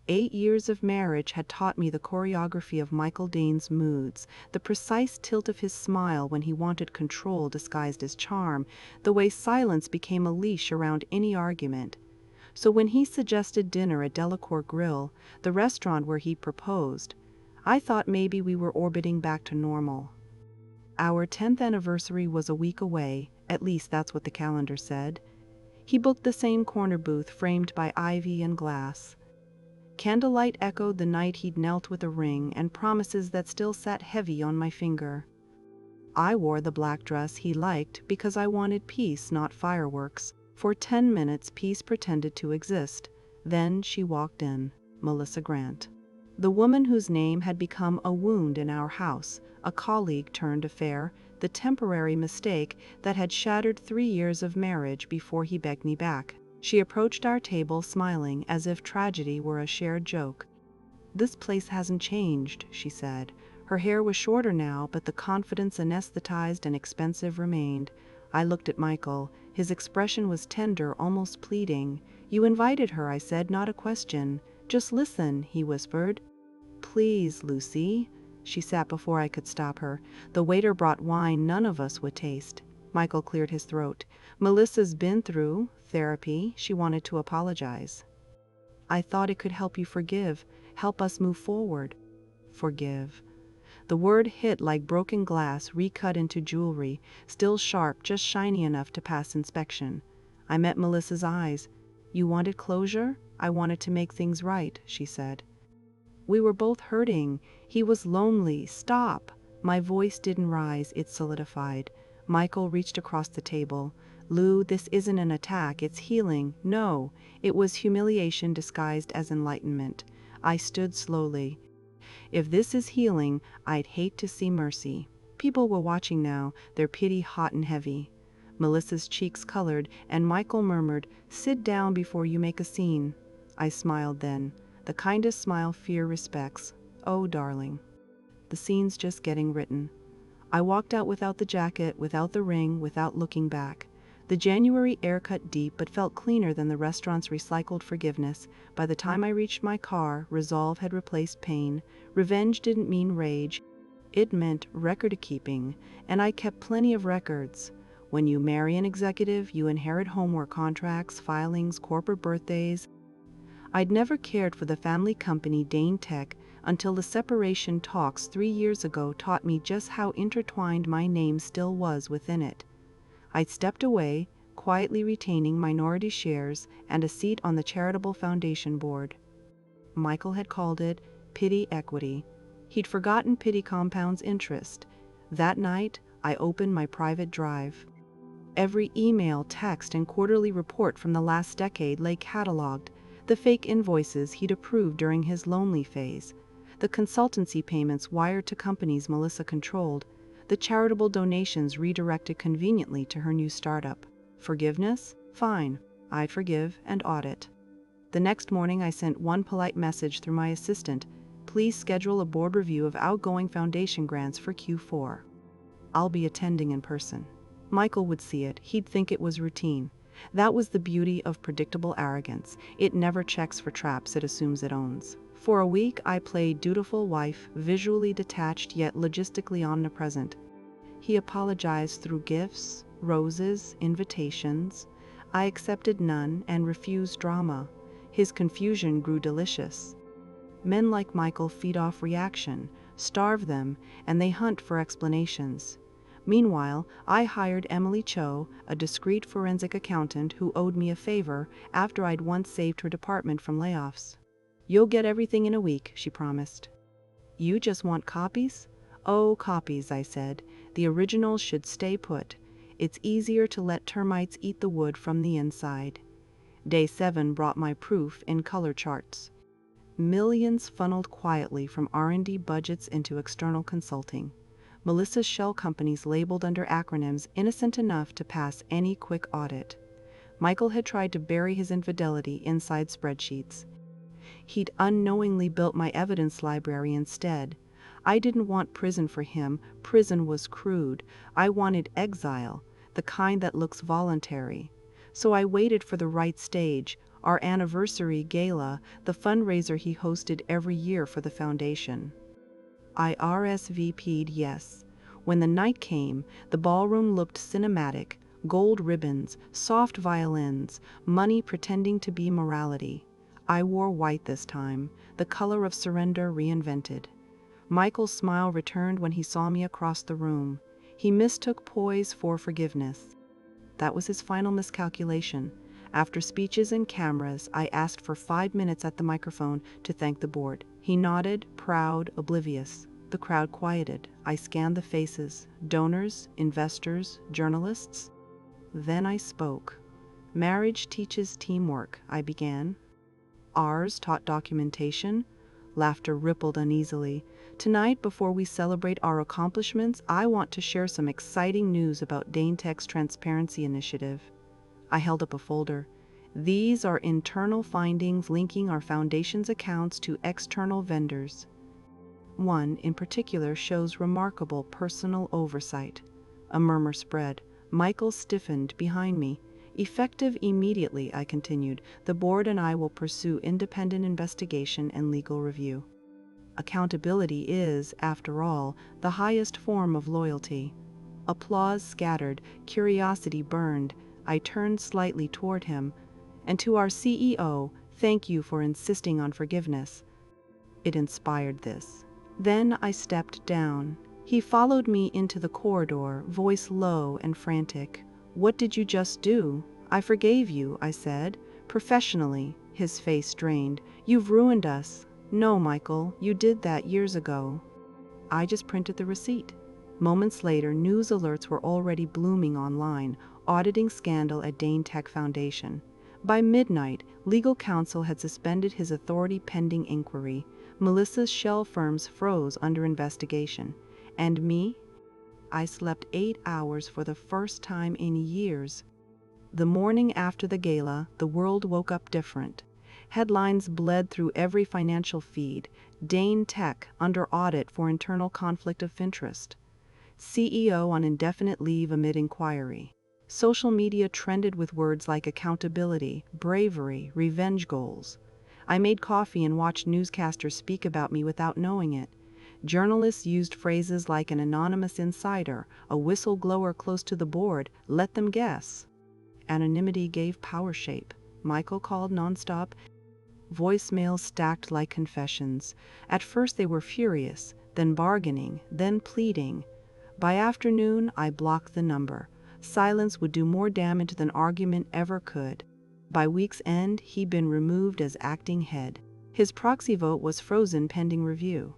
8 years of marriage had taught me the choreography of Michael Dane's moods, the precise tilt of his smile when he wanted control disguised as charm, the way silence became a leash around any argument. So when he suggested dinner at Delacour Grill, the restaurant where he proposed, I thought maybe we were orbiting back to normal. Our 10th anniversary was a week away, at least that's what the calendar said. He booked the same corner booth framed by ivy and glass. Candlelight echoed the night he'd knelt with a ring and promises that still sat heavy on my finger. I wore the black dress he liked because I wanted peace, not fireworks. For 10 minutes peace pretended to exist. Then she walked in, Melissa Grant. The woman whose name had become a wound in our house, a colleague turned affair, the temporary mistake that had shattered 3 years of marriage before he begged me back. She approached our table smiling as if tragedy were a shared joke. "This place hasn't changed," she said. Her hair was shorter now, but the confidence anesthetized and expensive remained. I looked at Michael. His expression was tender, almost pleading. "You invited her," I said, "not a question. Just listen," he whispered. "Please, Lucy." She sat before I could stop her. The waiter brought wine none of us would taste. Michael cleared his throat. "Melissa's been through therapy." She wanted to apologize. "I thought it could help you forgive, help us move forward." Forgive. The word hit like broken glass recut into jewelry, still sharp, just shiny enough to pass inspection. I met Melissa's eyes. "You wanted closure? I wanted to make things right," she said. "We were both hurting. He was lonely." "Stop." My voice didn't rise, it solidified. Michael reached across the table. "Lou, this isn't an attack, it's healing." "No." It was humiliation disguised as enlightenment. I stood slowly. "If this is healing, I'd hate to see mercy." People were watching now, their pity hot and heavy. Melissa's cheeks colored, and Michael murmured, "Sit down before you make a scene." I smiled then, the kindest smile fear respects. "Oh, darling. The scene's just getting written." I walked out without the jacket, without the ring, without looking back. The January air cut deep but felt cleaner than the restaurant's recycled forgiveness. By the time I reached my car, resolve had replaced pain. Revenge didn't mean rage. It meant record-keeping, and I kept plenty of records. When you marry an executive, you inherit homework contracts, filings, corporate birthdays. I'd never cared for the family company Dane Tech until the separation talks 3 years ago taught me just how intertwined my name still was within it. I'd stepped away, quietly retaining minority shares and a seat on the charitable foundation board. Michael had called it pity equity. He'd forgotten pity compounds interest. That night, I opened my private drive. Every email, text, and quarterly report from the last decade lay cataloged. The fake invoices he'd approved during his lonely phase. The consultancy payments wired to companies Melissa controlled. The charitable donations redirected conveniently to her new startup. Forgiveness? Fine. I'd forgive and audit. The next morning I sent one polite message through my assistant. "Please schedule a board review of outgoing foundation grants for Q4. I'll be attending in person." Michael would see it. He'd think it was routine. That was the beauty of predictable arrogance. It never checks for traps it assumes it owns. For a week I played dutiful wife, visually detached yet logistically omnipresent. He apologized through gifts, roses, invitations. I accepted none and refused drama. His confusion grew delicious. Men like Michael feed off reaction, starve them, and they hunt for explanations. Meanwhile, I hired Emily Cho, a discreet forensic accountant who owed me a favor after I'd once saved her department from layoffs. "You'll get everything in a week," she promised. "You just want copies?" "Oh, copies," I said. "The originals should stay put. It's easier to let termites eat the wood from the inside." Day 7 brought my proof in color charts. Millions funneled quietly from R&D budgets into external consulting. Melissa's shell companies labeled under acronyms innocent enough to pass any quick audit. Michael had tried to bury his infidelity inside spreadsheets. He'd unknowingly built my evidence library instead. I didn't want prison for him. Prison was crude. I wanted exile, the kind that looks voluntary. So I waited for the right stage, our anniversary gala, the fundraiser he hosted every year for the foundation. I RSVP'd yes. When the night came, the ballroom looked cinematic, gold ribbons, soft violins, money pretending to be morality. I wore white this time, the color of surrender reinvented. Michael's smile returned when he saw me across the room. He mistook poise for forgiveness. That was his final miscalculation. After speeches and cameras, I asked for 5 minutes at the microphone to thank the board. He nodded, proud, oblivious. The crowd quieted. I scanned the faces: donors, investors, journalists. Then I spoke. Marriage teaches teamwork, I began. Ours taught documentation. Laughter rippled uneasily. Tonight, before we celebrate our accomplishments, I want to share some exciting news about DaneTech's Transparency Initiative. I held up a folder. These are internal findings linking our foundation's accounts to external vendors. One, in particular, shows remarkable personal oversight. A murmur spread. Michael stiffened behind me. Effective immediately, I continued, the board and I will pursue independent investigation and legal review. Accountability is, after all, the highest form of loyalty. Applause scattered, curiosity burned. I turned slightly toward him. And to our CEO, thank you for insisting on forgiveness. It inspired this. Then I stepped down. He followed me into the corridor, voice low and frantic. What did you just do? I forgave you, I said. Professionally. His face strained. You've ruined us. No, Michael, you did that years ago. I just printed the receipt. Moments later, news alerts were already blooming online, auditing scandal at DaneTech Foundation. By midnight, legal counsel had suspended his authority pending inquiry. Melissa's shell firms froze under investigation. And me? I slept 8 hours for the first time in years. The morning after the gala, the world woke up different. Headlines bled through every financial feed. DaneTech under audit for internal conflict of interest. CEO on indefinite leave amid inquiry. Social media trended with words like accountability, bravery, revenge goals. I made coffee and watched newscasters speak about me without knowing it. Journalists used phrases like an anonymous insider, a whistleblower close to the board, let them guess. Anonymity gave power shape. Michael called nonstop. Voicemails stacked like confessions. At first they were furious, then bargaining, then pleading. By afternoon, I blocked the number. Silence would do more damage than argument ever could. By week's end, he'd been removed as acting head. His proxy vote was frozen pending review.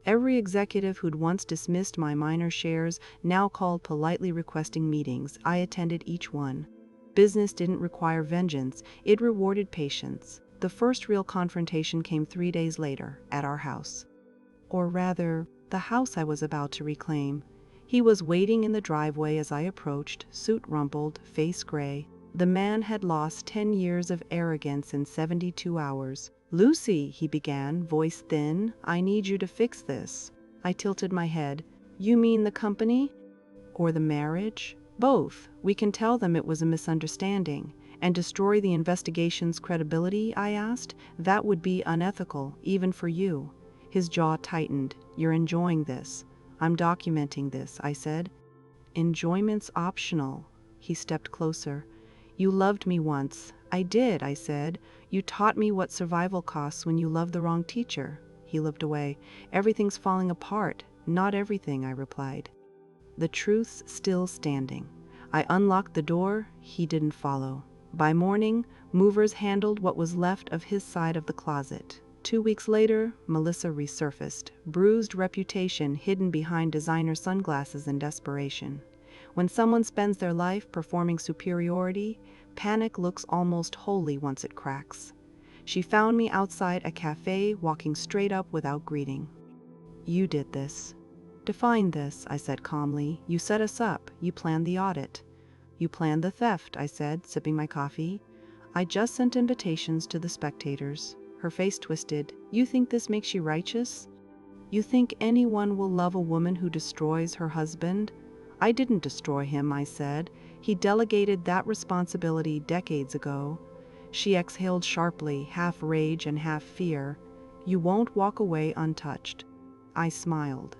Every executive who'd once dismissed my minor shares now called politely requesting meetings. I attended each one. Business didn't require vengeance, it rewarded patience. The first real confrontation came 3 days later, at our house. Or rather, the house I was about to reclaim. He was waiting in the driveway as I approached, suit rumpled, face gray. The man had lost 10 years of arrogance in 72 hours. Lucy, he began, voice thin, I need you to fix this. I tilted my head. You mean the company? Or the marriage? Both. We can tell them it was a misunderstanding. And destroy the investigation's credibility, I asked? That would be unethical, even for you. His jaw tightened. You're enjoying this. I'm documenting this, I said. Enjoyment's optional. He stepped closer. You loved me once. I did, I said. You taught me what survival costs when you love the wrong teacher. He looked away. Everything's falling apart. Not everything, I replied. The truth's still standing. I unlocked the door. He didn't follow. By morning, movers handled what was left of his side of the closet. 2 weeks later, Melissa resurfaced, bruised reputation hidden behind designer sunglasses in desperation. When someone spends their life performing superiority, panic looks almost holy once it cracks. She found me outside a cafe, walking straight up without greeting. You did this. Define this, I said calmly. You set us up. You planned the audit. You planned the theft, I said, sipping my coffee. I just sent invitations to the spectators. Her face twisted. You think this makes you righteous? You think anyone will love a woman who destroys her husband? I didn't destroy him, I said. He delegated that responsibility decades ago. She exhaled sharply, half rage and half fear. "You won't walk away untouched." I smiled.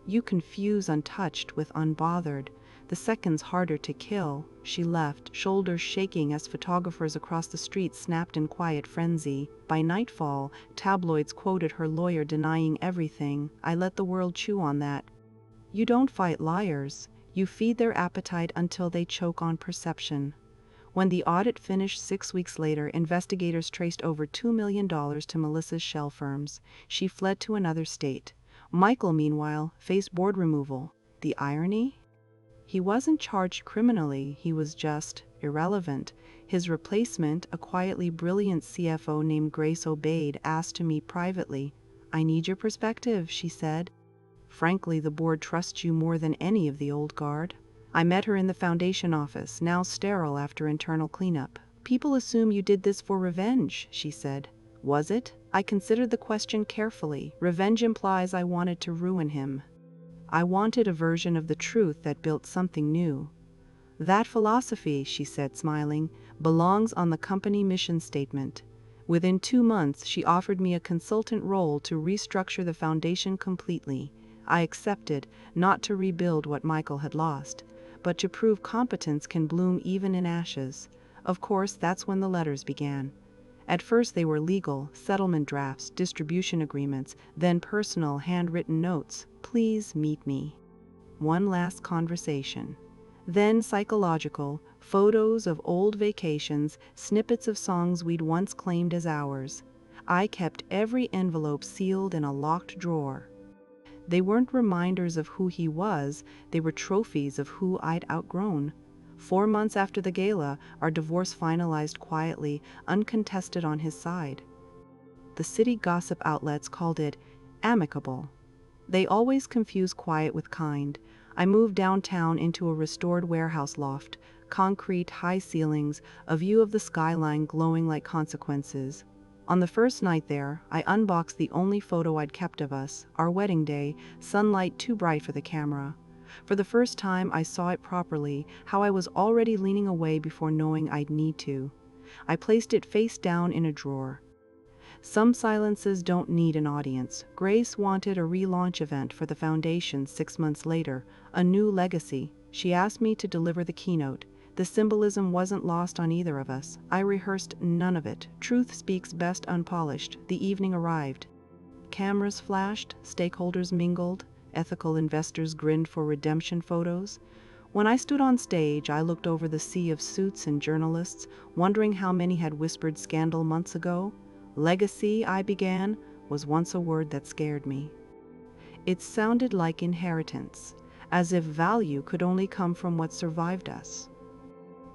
"You confuse untouched with unbothered. The second's harder to kill." She left, shoulders shaking as photographers across the street snapped in quiet frenzy. By nightfall, tabloids quoted her lawyer denying everything. I let the world chew on that. You don't fight liars. You feed their appetite until they choke on perception. When the audit finished 6 weeks later, investigators traced over $2 million to Melissa's shell firms. She fled to another state. Michael, meanwhile, faced board removal. The irony? He wasn't charged criminally, he was just irrelevant. His replacement, a quietly brilliant CFO named Grace Obaid, asked to meet privately. "I need your perspective," she said. "Frankly, the board trusts you more than any of the old guard." I met her in the foundation office, now sterile after internal cleanup. "People assume you did this for revenge," she said. Was it? I considered the question carefully. Revenge implies I wanted to ruin him. I wanted a version of the truth that built something new. "That philosophy," she said, smiling, "belongs on the company mission statement." Within 2 months, she offered me a consultant role to restructure the foundation completely. I accepted, not to rebuild what Michael had lost, but to prove competence can bloom even in ashes. Of course, that's when the letters began. At first they were legal, settlement drafts, distribution agreements, then personal, handwritten notes. "Please meet me." One last conversation. Then psychological, photos of old vacations, snippets of songs we'd once claimed as ours. I kept every envelope sealed in a locked drawer. They weren't reminders of who he was, they were trophies of who I'd outgrown. 4 months after the gala, our divorce finalized quietly, uncontested on his side. The city gossip outlets called it amicable. They always confuse quiet with kind. I moved downtown into a restored warehouse loft, concrete, high ceilings, a view of the skyline glowing like consequences. On the first night there, I unboxed the only photo I'd kept of us, our wedding day, sunlight too bright for the camera. For the first time, I saw it properly, how I was already leaning away before knowing I'd need to. I placed it face down in a drawer. Some silences don't need an audience. Grace wanted a relaunch event for the foundation 6 months later, a new legacy. She asked me to deliver the keynote. The symbolism wasn't lost on either of us. I rehearsed none of it. Truth speaks best unpolished. The evening arrived. Cameras flashed, stakeholders mingled, ethical investors grinned for redemption photos. When I stood on stage, I looked over the sea of suits and journalists, wondering how many had whispered scandal months ago. Legacy, I began, was once a word that scared me. It sounded like inheritance, as if value could only come from what survived us.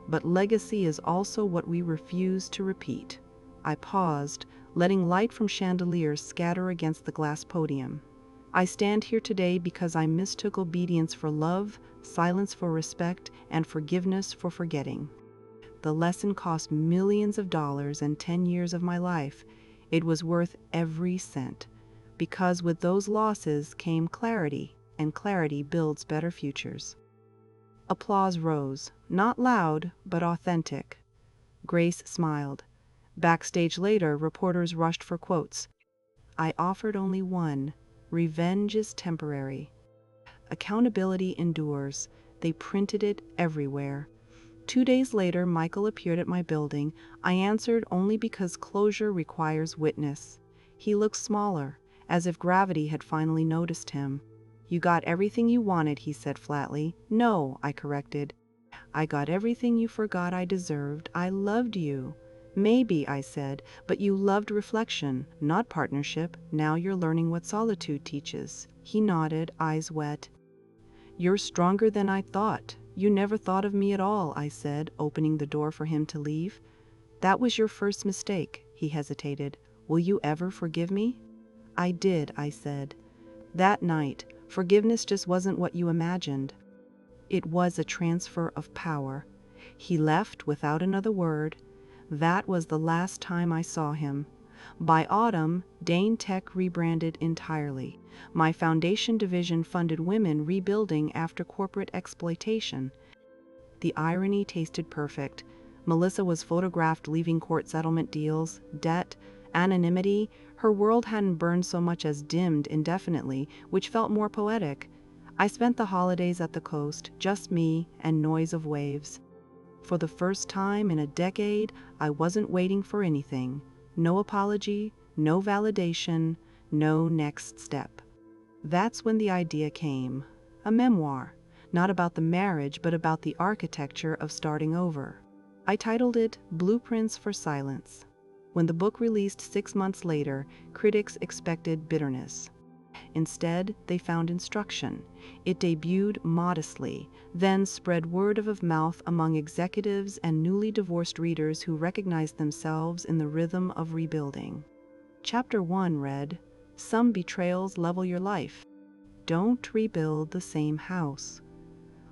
But legacy is also what we refuse to repeat. I paused, letting light from chandeliers scatter against the glass podium. I stand here today because I mistook obedience for love, silence for respect, and forgiveness for forgetting. The lesson cost millions of dollars and 10 years of my life. It was worth every cent, because with those losses came clarity, and clarity builds better futures. Applause rose, not loud, but authentic. Grace smiled. Backstage later, reporters rushed for quotes. I offered only one: revenge is temporary. Accountability endures. They printed it everywhere. 2 days later, Michael appeared at my building. I answered only because closure requires witness. He looked smaller, as if gravity had finally noticed him. You got everything you wanted, he said flatly. No, I corrected. I got everything you forgot I deserved. I loved you. Maybe, I said, but you loved reflection, not partnership. Now you're learning what solitude teaches. He nodded, eyes wet. You're stronger than I thought. You never thought of me at all, I said, opening the door for him to leave. That was your first mistake, he hesitated. Will you ever forgive me? I did, I said. That night, forgiveness just wasn't what you imagined. It was a transfer of power. He left without another word. That was the last time I saw him. By autumn, Dane Tech rebranded entirely. My foundation division funded women rebuilding after corporate exploitation. The irony tasted perfect. Melissa was photographed leaving court settlement deals, debt, anonymity. Her world hadn't burned so much as dimmed indefinitely, which felt more poetic. I spent the holidays at the coast, just me and noise of waves. For the first time in a decade, I wasn't waiting for anything. No apology, no validation, no next step. That's when the idea came. A memoir, not about the marriage but about the architecture of starting over. I titled it Blueprints for Silence. When the book released 6 months later, critics expected bitterness. Instead, they found instruction. It debuted modestly, then spread word of mouth among executives and newly divorced readers who recognized themselves in the rhythm of rebuilding. Chapter 1 read, "Some betrayals level your life. Don't rebuild the same house."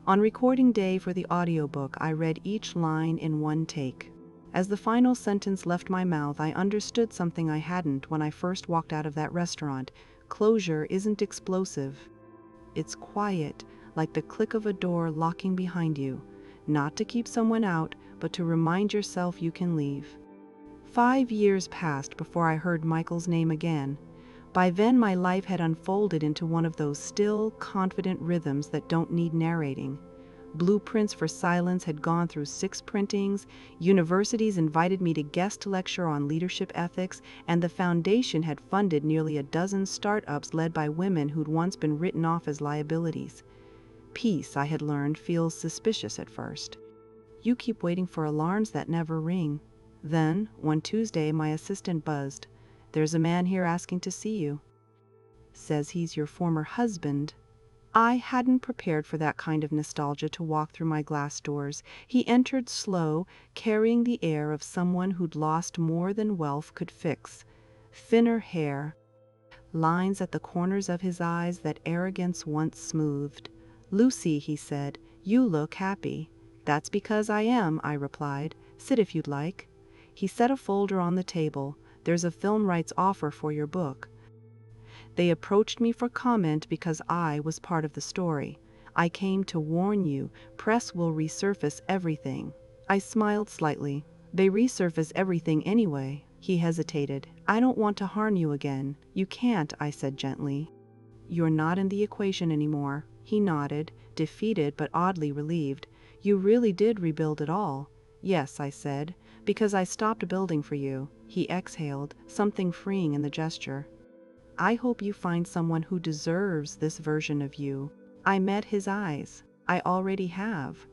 On recording day for the audiobook, I read each line in one take. As the final sentence left my mouth, I understood something I hadn't when I first walked out of that restaurant. Closure isn't explosive. It's quiet, like the click of a door locking behind you, not to keep someone out, but to remind yourself you can leave. 5 years passed before I heard Michael's name again. By then, my life had unfolded into one of those still, confident rhythms that don't need narrating. Blueprints for Silence had gone through 6 printings, universities invited me to guest lecture on leadership ethics, and the foundation had funded nearly a dozen startups led by women who'd once been written off as liabilities. Peace, I had learned, feels suspicious at first. You keep waiting for alarms that never ring. Then, one Tuesday, my assistant buzzed. "There's a man here asking to see you." "Says he's your former husband." I hadn't prepared for that kind of nostalgia to walk through my glass doors. He entered slow, carrying the air of someone who'd lost more than wealth could fix. Thinner hair, lines at the corners of his eyes that arrogance once smoothed. "Lucy," he said, "you look happy." "That's because I am," I replied. "Sit if you'd like." He set a folder on the table. "There's a film rights offer for your book. They approached me for comment because I was part of the story. I came to warn you, press will resurface everything." I smiled slightly. "They resurface everything anyway." He hesitated. "I don't want to harm you again." "You can't," I said gently. "You're not in the equation anymore." He nodded, defeated but oddly relieved. "You really did rebuild it all." "Yes," I said, "because I stopped building for you." He exhaled, something freeing in the gesture. "I hope you find someone who deserves this version of you." I met his eyes. "I already have."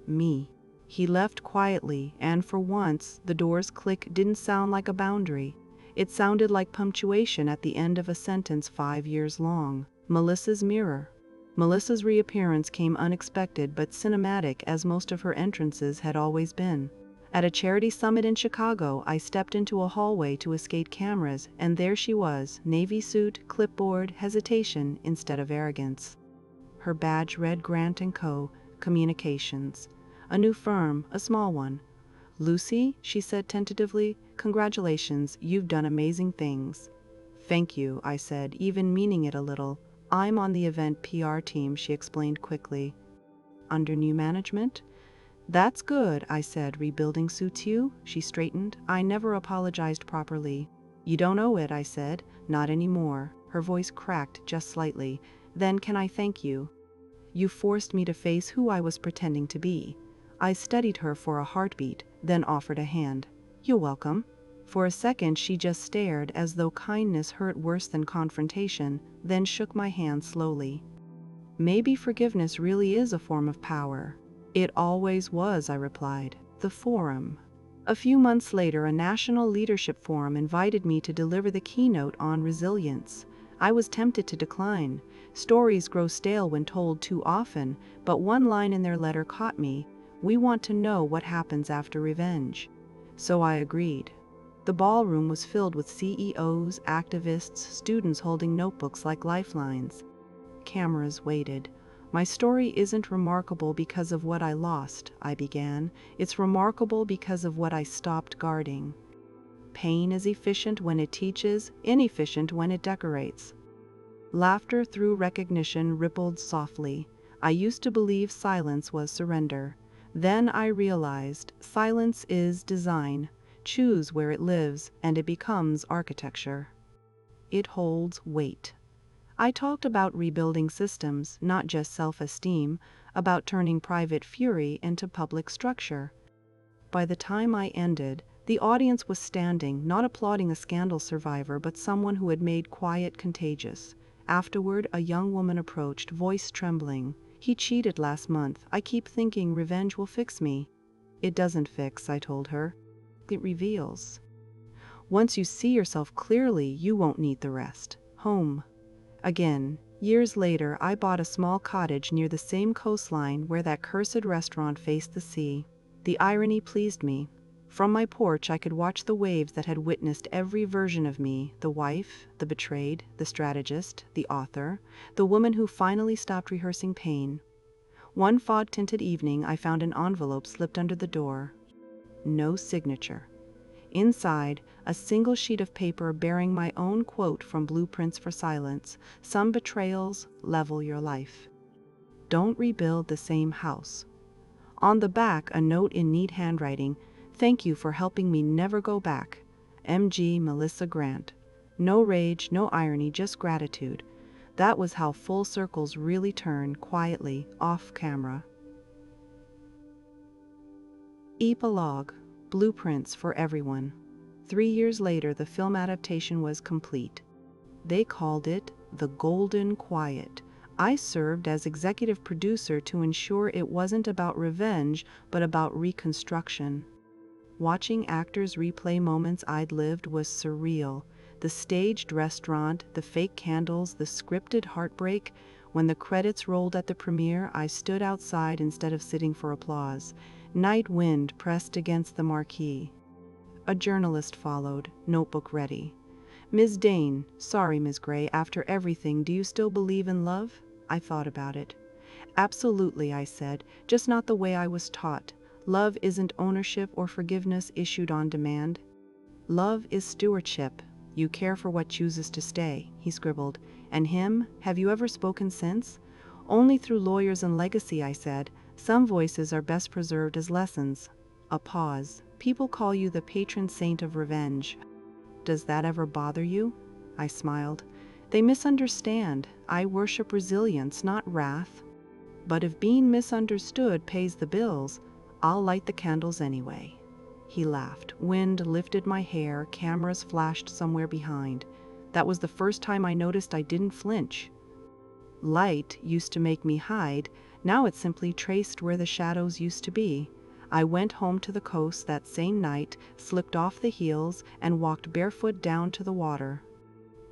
"Me." He left quietly, and for once, the door's click didn't sound like a boundary. It sounded like punctuation at the end of a sentence 5 years long. Melissa's mirror. Melissa's reappearance came unexpected but cinematic, as most of her entrances had always been. At a charity summit in Chicago, I stepped into a hallway to escape cameras, and there she was, navy suit, clipboard, hesitation instead of arrogance. Her badge read Grant & Co., Communications. A new firm, a small one. "Lucy," she said tentatively, "congratulations, you've done amazing things." "Thank you," I said, even meaning it a little. "I'm on the event PR team," she explained quickly. "Under new management?" "That's good," I said. "Rebuilding suits you?" She straightened. "I never apologized properly." "You don't owe it," I said. "Not anymore." Her voice cracked just slightly. "Then can I thank you? You forced me to face who I was pretending to be." I studied her for a heartbeat, then offered a hand. "You're welcome." For a second she just stared, as though kindness hurt worse than confrontation, then shook my hand slowly. "Maybe forgiveness really is a form of power." "It always was," I replied. "The forum." A few months later, a national leadership forum invited me to deliver the keynote on resilience. I was tempted to decline. Stories grow stale when told too often, but one line in their letter caught me. "We want to know what happens after revenge." So I agreed. The ballroom was filled with CEOs, activists, students holding notebooks like lifelines. Cameras waited. "My story isn't remarkable because of what I lost," I began. "It's remarkable because of what I stopped guarding." Pain is efficient when it teaches, inefficient when it decorates. Laughter through recognition rippled softly. I used to believe silence was surrender. Then I realized silence is design. Choose where it lives, and it becomes architecture. It holds weight. I talked about rebuilding systems, not just self-esteem, about turning private fury into public structure. By the time I ended, the audience was standing, not applauding a scandal survivor, but someone who had made quiet contagious. Afterward, a young woman approached, voice trembling. "He cheated last month. I keep thinking revenge will fix me." "It doesn't fix," I told her. "It reveals. Once you see yourself clearly, you won't need the rest." Home. Again, years later, I bought a small cottage near the same coastline where that cursed restaurant faced the sea. The irony pleased me. From my porch, I could watch the waves that had witnessed every version of me: the wife, the betrayed, the strategist, the author, the woman who finally stopped rehearsing pain. One fog-tinted evening, I found an envelope slipped under the door. No signature. Inside, a single sheet of paper bearing my own quote from Blueprints for Silence: "Some betrayals level your life. Don't rebuild the same house." On the back, a note in neat handwriting: "Thank you for helping me never go back. M.G. Melissa Grant." No rage, no irony, just gratitude. That was how full circles really turn, quietly, off camera. Epilogue. Blueprints for Everyone. 3 years later, the film adaptation was complete. They called it The Golden Quiet. I served as executive producer to ensure it wasn't about revenge, but about reconstruction. Watching actors replay moments I'd lived was surreal. The staged restaurant, the fake candles, the scripted heartbreak. When the credits rolled at the premiere, I stood outside instead of sitting for applause. Night wind pressed against the marquee. A journalist followed, notebook ready. "Ms. Dane, sorry Ms. Gray, after everything, do you still believe in love?" I thought about it. "Absolutely," I said, "just not the way I was taught. Love isn't ownership or forgiveness issued on demand. Love is stewardship. You care for what chooses to stay," he scribbled. "And him, have you ever spoken since?" "Only through lawyers and legacy," I said. "Some voices are best preserved as lessons." A pause. "People call you the patron saint of revenge. Does that ever bother you?" I smiled. "They misunderstand. I worship resilience, not wrath. But if being misunderstood pays the bills, I'll light the candles anyway." He laughed. Wind lifted my hair, cameras flashed somewhere behind. That was the first time I noticed I didn't flinch. Light used to make me hide, now it simply traced where the shadows used to be. I went home to the coast that same night, slipped off the heels, and walked barefoot down to the water.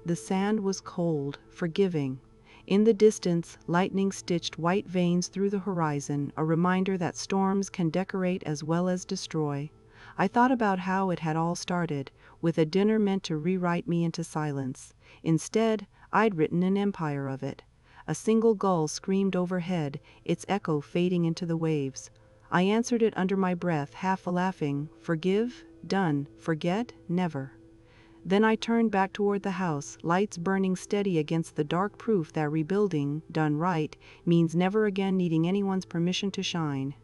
The sand was cold, forgiving. In the distance, lightning stitched white veins through the horizon, a reminder that storms can decorate as well as destroy. I thought about how it had all started, with a dinner meant to rewrite me into silence. Instead, I'd written an empire of it. A single gull screamed overhead, its echo fading into the waves. I answered it under my breath, half laughing: "Forgive? Done. Forget? Never." Then I turned back toward the house, lights burning steady against the dark, proof that rebuilding, done right, means never again needing anyone's permission to shine.